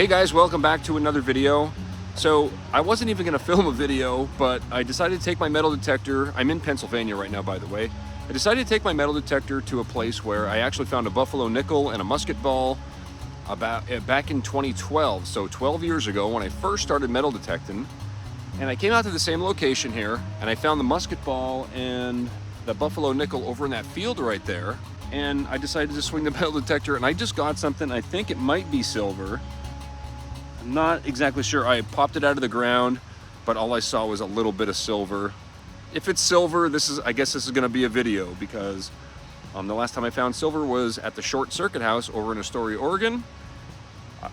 Hey guys, welcome back to another video. So I wasn't even going to film a video, but I decided to take my metal detector. I'm in Pennsylvania right now, by the way. I decided to take my metal detector to a place where I actually found a buffalo nickel and a musket ball back in 2012. So 12 years ago when I first started metal detecting. And I came out to the same location here and I found the musket ball and the buffalo nickel over in that field right there. And I decided to swing the metal detector and I just got something. I think it might be silver. I'm not exactly sure. I popped it out of the ground, but all I saw was a little bit of silver. If it's silver, I guess this is going to be a video because the last time I found silver was at the Short Circuit House over in Astoria, Oregon.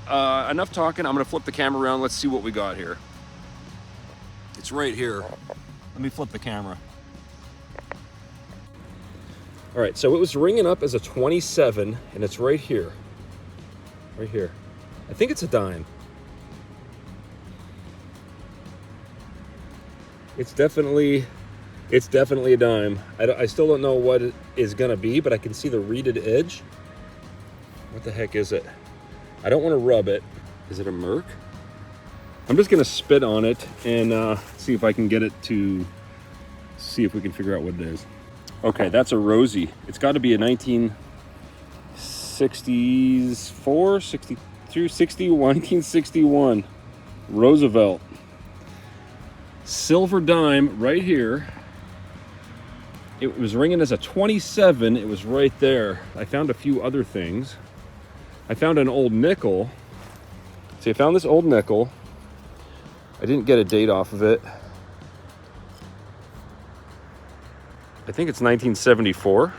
Enough talking. I'm going to flip the camera around. Let's see what we got here. It's right here. Let me flip the camera. All right, so it was ringing up as a 27, and it's right here. Right here. I think it's a dime. It's definitely a dime. I still don't know what it is gonna be, but I can see the reeded edge. What the heck is it? I don't want to rub it. Is it a Merc? I'm just gonna spit on it and see if I can get it to see if we can figure out what it is. Okay, that's a Rosie. It's got to be a 1964, 62, 61, 1961 Roosevelt. Silver dime right here. It was ringing as a 27. It was right there. I found a few other things. I found an old nickel. See, I found this old nickel. I didn't get a date off of it. I think it's 1974.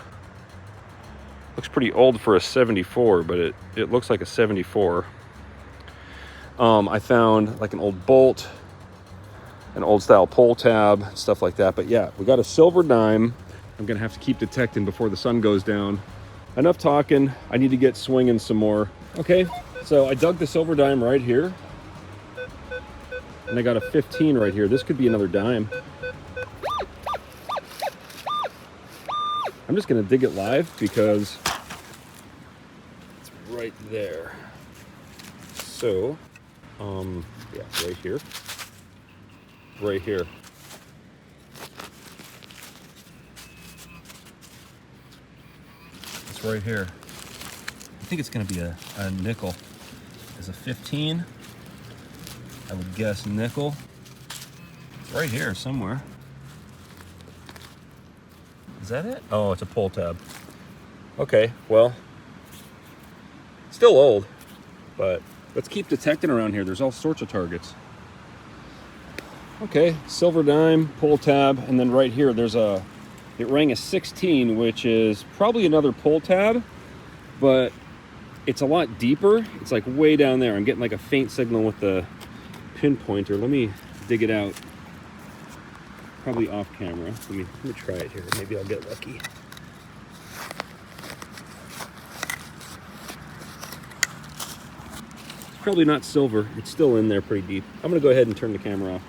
Looks pretty old for a 74, but it looks like a 74. I found like an old bolt, an old style pull tab, stuff like that. But yeah, we got a silver dime. I'm gonna have to keep detecting before the sun goes down. Enough talking. I need to get swinging some more. Okay, so I dug the silver dime right here. And I got a 15 right here. This could be another dime. I'm just gonna dig it live because it's right there. So, yeah, right here. Right here. It's right here. I think it's gonna be a nickel. It's a 15. I would guess nickel. It's right here somewhere. Is that it? Oh, it's a pull tab. Okay, well, still old, but let's keep detecting around here. There's all sorts of targets. Okay, silver dime, pull tab, and then right here it rang a 16, which is probably another pull tab, but it's a lot deeper. It's like way down there. I'm getting like a faint signal with the pinpointer. Let me dig it out. Probably off camera. Let me try it here. Maybe I'll get lucky. It's probably not silver. It's still in there pretty deep. I'm gonna go ahead and turn the camera off.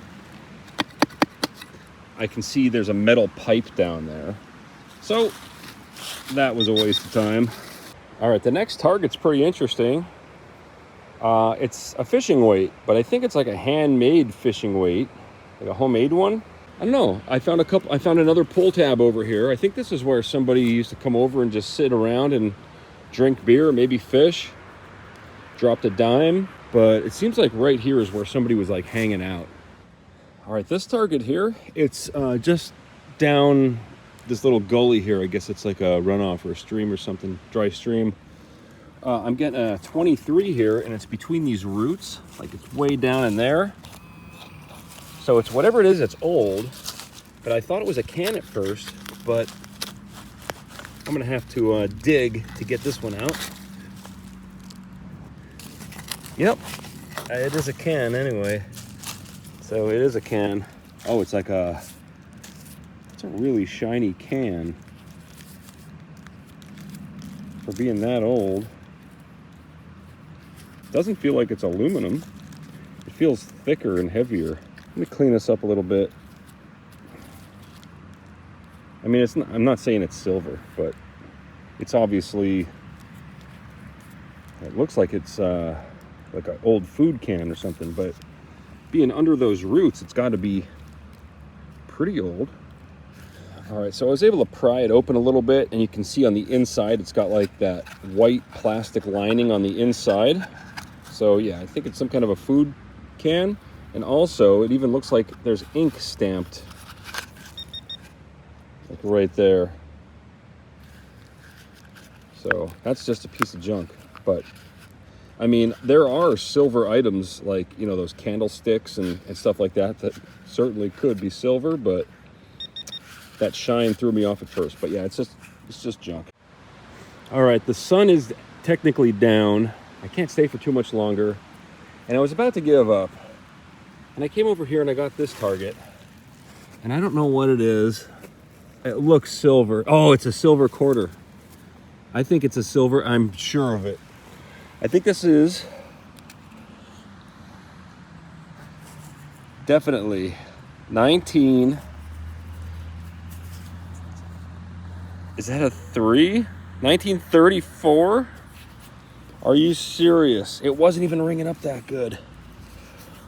I can see there's a metal pipe down there. So that was a waste of time. All right, the next target's pretty interesting. It's a fishing weight, but I think it's like a handmade fishing weight, like a homemade one. I don't know. I found another pull tab over here. I think this is where somebody used to come over and just sit around and drink beer, maybe fish. Dropped a dime, but it seems like right here is where somebody was like hanging out. All right, this target here, it's just down this little gully here. I guess it's like a runoff or a stream or something, dry stream. I'm getting a 23 here, and it's between these roots, like it's way down in there. So it's whatever it is, it's old, but I thought it was a can at first, but I'm gonna have to dig to get this one out. Yep, it is a can anyway. So it is a can. Oh, it's a really shiny can for being that old. Doesn't feel like it's aluminum. It feels thicker and heavier. Let me clean this up a little bit. I mean, I'm not saying it's silver, but it's obviously, it looks like it's like an old food can or something, but being under those roots, it's got to be pretty old. All right, so I was able to pry it open a little bit, and you can see on the inside, it's got like that white plastic lining on the inside. So yeah, I think it's some kind of a food can. And also, it even looks like there's ink stamped, like right there. So that's just a piece of junk. But I mean, there are silver items like, you know, those candlesticks and stuff like that that certainly could be silver, but that shine threw me off at first. But yeah, it's just junk. All right, the sun is technically down. I can't stay for too much longer. And I was about to give up. And I came over here and I got this target. And I don't know what it is. It looks silver. Oh, it's a silver quarter. I think it's a silver. I'm sure of it. I think this is definitely 19. Is that a 3? 1934? Are you serious? It wasn't even ringing up that good.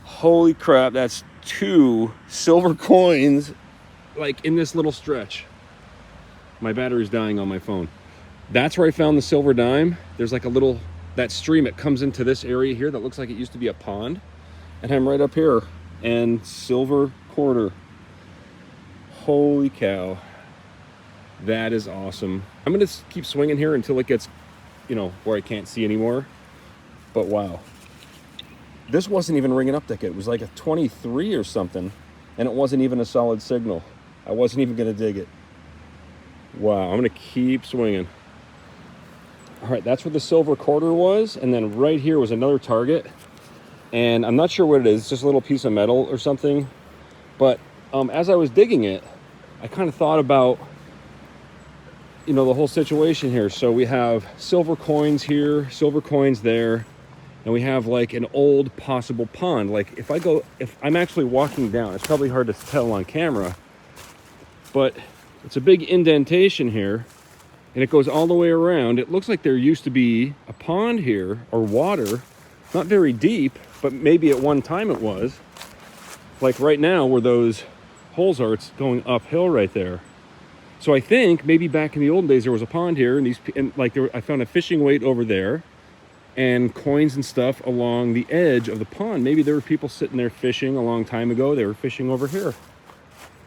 Holy crap, that's 2 silver coins like in this little stretch. My battery's dying on my phone. That's where I found the silver dime. There's like a little, that stream, it comes into this area here that looks like it used to be a pond. And I'm right up here. And silver quarter. Holy cow. That is awesome. I'm gonna keep swinging here until it gets, you know, where I can't see anymore. But wow. This wasn't even ringing up that good. It was like a 23 or something. And it wasn't even a solid signal. I wasn't even gonna dig it. Wow, I'm gonna keep swinging. All right, that's where the silver quarter was. And then right here was another target. And I'm not sure what it is. It's just a little piece of metal or something. But as I was digging it, I kind of thought about, you know, the whole situation here. So we have silver coins here, silver coins there, and we have like an old possible pond. Like if I'm actually walking down, it's probably hard to tell on camera, but it's a big indentation here, and it goes all the way around. It looks like there used to be a pond here, or water, not very deep, but maybe at one time it was. Like right now where those holes are, it's going uphill right there. So I think maybe back in the olden days there was a pond here, and I found a fishing weight over there, and coins and stuff along the edge of the pond. Maybe there were people sitting there fishing a long time ago. They were fishing over here.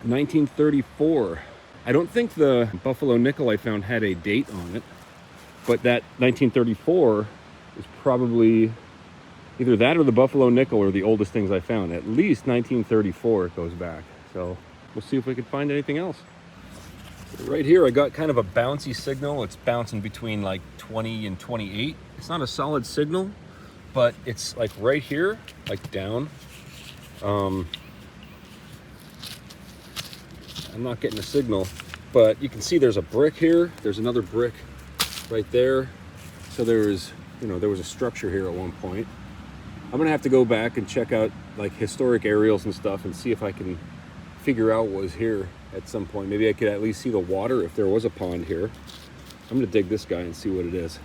1934. I don't think the buffalo nickel I found had a date on it, but that 1934 is probably either that or the buffalo nickel are the oldest things I found. At least 1934 it goes back. So we'll see if we can find anything else. Right here I got kind of a bouncy signal. It's bouncing between like 20 and 28. It's not a solid signal, but it's like right here, like down. I'm not getting a signal, but you can see there's a brick here. There's another brick right there. So there was a structure here at one point. I'm gonna have to go back and check out like historic aerials and stuff and see if I can figure out what was here at some point. Maybe I could at least see the water if there was a pond here. I'm gonna dig this guy and see what it is.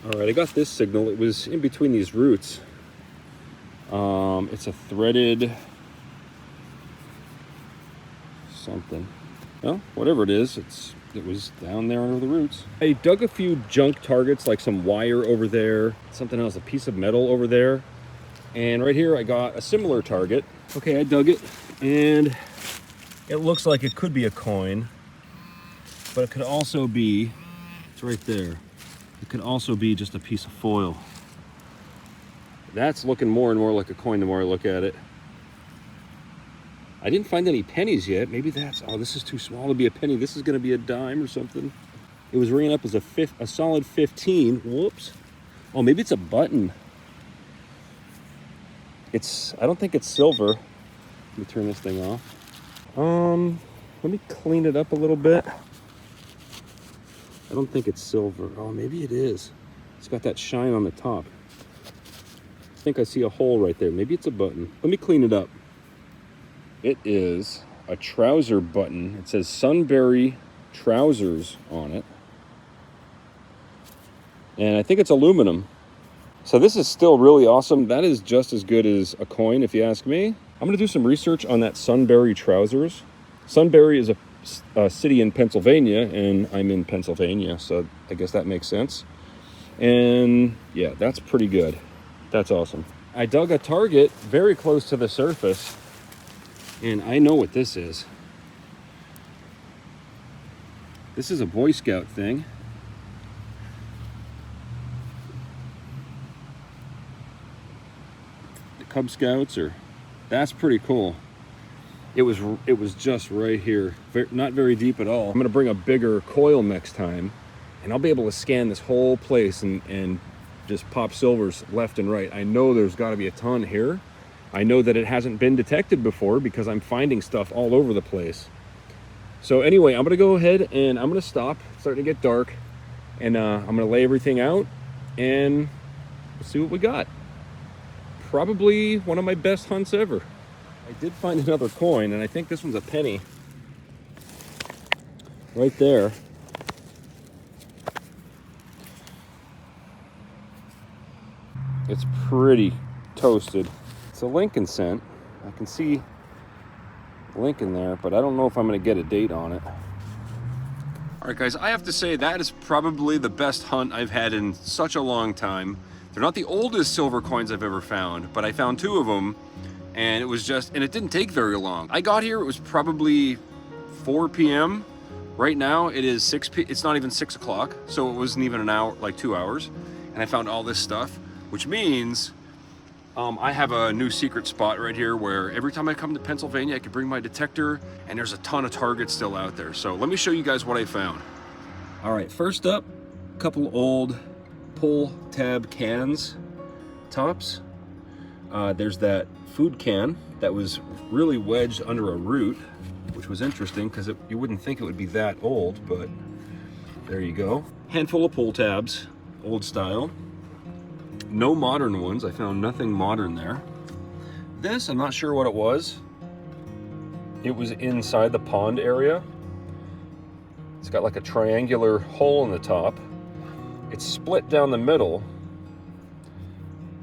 All right, I got this signal. It was in between these roots. It's a threaded something. Well, whatever it is, it was down there under the roots. I dug a few junk targets, like some wire over there, something else, a piece of metal over there. And right here I got a similar target. Okay, I dug it, and it looks like it could be a coin, but it could also be, it's right there. It could also be just a piece of foil. That's looking more and more like a coin the more I look at it. I didn't find any pennies yet. Maybe oh, this is too small to be a penny. This is gonna be a dime or something. It was ringing up as a solid 15. Whoops. Oh, maybe it's a button. I don't think it's silver. Let me turn this thing off. Let me clean it up a little bit. I don't think it's silver. Oh, maybe it is. It's got that shine on the top. I think I see a hole right there. Maybe it's a button. Let me clean it up. It is a trouser button. It says Sunbury Trousers on it. And I think it's aluminum. So this is still really awesome. That is just as good as a coin, if you ask me. I'm gonna do some research on that Sunbury trousers. Sunbury is a city in Pennsylvania, and I'm in Pennsylvania, so I guess that makes sense. And yeah, that's pretty good. That's awesome. I dug a target very close to the surface, and I know what this is. This is a Boy Scout thing. The Cub Scouts, or that's pretty cool. It was just right here, not very deep at all. I'm gonna bring a bigger coil next time, and I'll be able to scan this whole place and just pop silvers left and right. I know there's got to be a ton here. I know that it hasn't been detected before because I'm finding stuff all over the place. So anyway, I'm gonna go ahead and I'm gonna stop. It's starting to get dark, and I'm gonna lay everything out and we'll see what we got. Probably one of my best hunts ever. I did find another coin, and I think this one's a penny. Right there. It's pretty toasted. It's a Lincoln cent. I can see Lincoln there, but I don't know if I'm going to get a date on it. All right, guys, I have to say that is probably the best hunt I've had in such a long time. They're not the oldest silver coins I've ever found, but I found 2 of them. And it didn't take very long. I got here, it was probably 4 p.m. Right now it is 6 p.m. It's not even 6 o'clock, so it wasn't even an hour, like 2 hours. And I found all this stuff, which means I have a new secret spot right here where every time I come to Pennsylvania, I can bring my detector, and there's a ton of targets still out there. So let me show you guys what I found. All right, first up, a couple old pull tab cans, tops. There's that food can that was really wedged under a root, which was interesting because you wouldn't think it would be that old, but there you go. Handful of pull tabs, old style. No modern ones. I found nothing modern there. This, I'm not sure what it was. It was inside the pond area. It's got like a triangular hole in the top. It's split down the middle.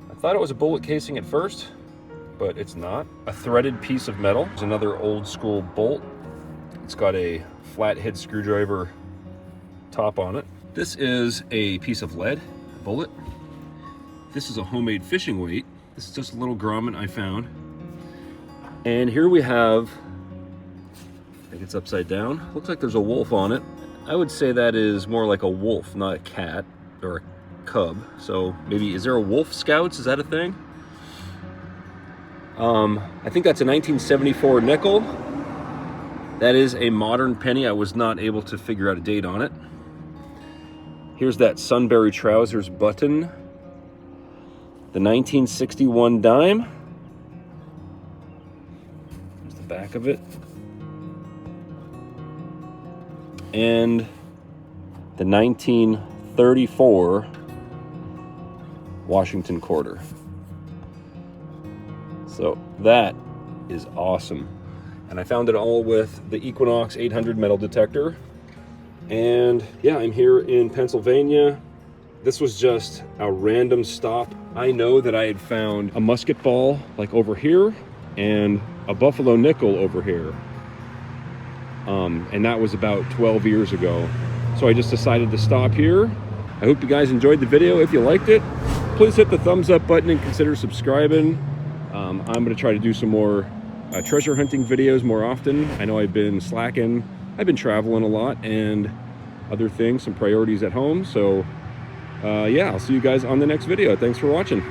I thought it was a bullet casing at first, but it's not. A threaded piece of metal. There's another old school bolt. It's got a flathead screwdriver top on it. This is a piece of lead, a bullet. This is a homemade fishing weight. This is just a little grommet I found. And here we have, I think it's upside down. Looks like there's a wolf on it. I would say that is more like a wolf, not a cat or a cub. So maybe, is there a Wolf Scouts? Is that a thing? I think that's a 1974 nickel. That is a modern penny. I was not able to figure out a date on it. Here's that Sunbury trousers button. The 1961 dime. There's the back of it. And the 1934 Washington quarter. So that is awesome. And I found it all with the Equinox 800 metal detector. And yeah, I'm here in Pennsylvania. This was just a random stop. I know that I had found a musket ball like over here and a buffalo nickel over here. And that was about 12 years ago. So I just decided to stop here. I hope you guys enjoyed the video. If you liked it, please hit the thumbs up button and consider subscribing. I'm gonna try to do some more treasure hunting videos more often. I know I've been slacking. I've been traveling a lot and other things, some priorities at home. So yeah, I'll see you guys on the next video. Thanks for watching.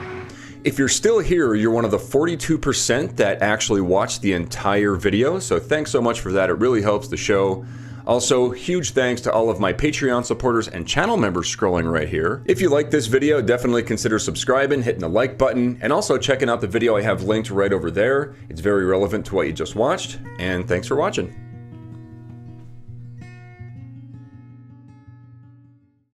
If you're still here, you're one of the 42% that actually watched the entire video. So thanks so much for that. It really helps the show. Also, huge thanks to all of my Patreon supporters and channel members scrolling right here. If you like this video, definitely consider subscribing, hitting the like button, and also checking out the video I have linked right over there. It's very relevant to what you just watched, and thanks for watching.